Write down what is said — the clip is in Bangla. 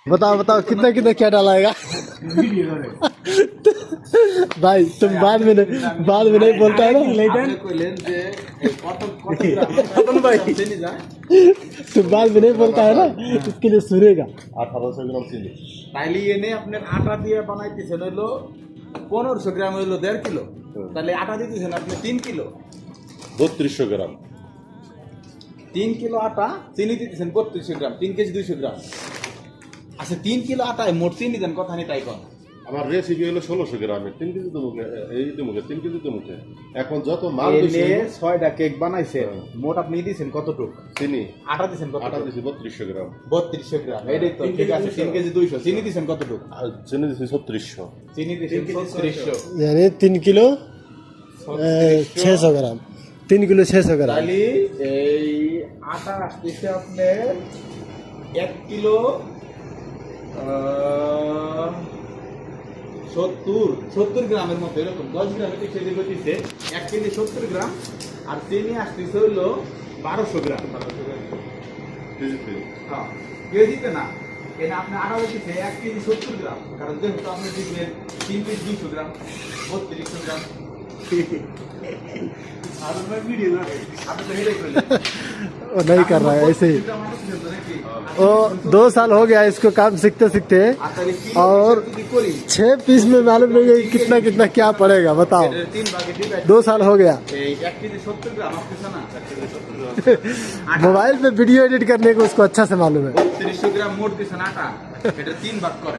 बताओ बताओ कितना कितना क्या डालाएगा भाई तुम बाद में नहीं बोलता है ना तुम बाद में नहीं बोलता है ना इसके लिए सुनेगा 1800 গ্রাম চিনি তাইলে এনে আপনার আটা দিয়ে বানাইতেছেন হইলো 1500 গ্রাম হইলো 1.5 কিলো তাহলে আটা দিতেছেন আপনি 3 কিলো 3200 গ্রাম 3 কিলো আটা চিনি দিতেছেন 3200 গ্রাম 3 কেজি 200 গ্রাম আচ্ছা 3 কিলো আটায় মোট চিনি দেন কথা নেই তাই কোন আমার রেসিপি হলো 1600 গ্রামের 3 কেজি তো মুখে এই তো মুখে 3 কেজি তো মুখে এখন যত মাল বেশি এনে 6টা কেক বানাইছে মোট আপনি দিয়েছেন কতটুকু চিনি আটা দিয়েছেন কত আটা দিছি 3200 গ্রাম 3200 গ্রাম এইটাই তো ঠিক আছে 3 কেজি 200 চিনি দিয়েছেন কতটুকু আর চিনি দিছি 3600 চিনি দিয়েছেন 3600 यानी 3 किलो 600 ग्राम 3 किलो 600 ग्राम তাহলে এই আটা আসতেছে আপনার 1 কিলো 70 গ্রামের মতো এরকম 10 গ্রামের থেকে সেদিকে হচ্ছে 1 কেজি 70 গ্রাম আর চিনি আসতেছে হলো 1200 গ্রাম কেজিতে হ্যাঁ কেজিতে না এটা আপনি আটা হচ্ছে 1 কেজি 70 গ্রাম কারণ যেহেতু আপনি দিবেন 3 কেজি 200 গ্রাম 3200 গ্রাম আর मैं वीडियो ना आप तो हेडे कर वो नहीं कर रहा है ऐसे ही वो 2 साल हो गया इसको काम सीखते सीखते और 6 पीस में मालूम नहीं है कितना कितना क्या पड़ेगा बताओ 2 साल हो गया मोबाइल पे वीडियो एडिट करने को उसको अच्छा से मालूम है 300 ग्राम मोट दिसन आटा এটা 3 ভাগ করে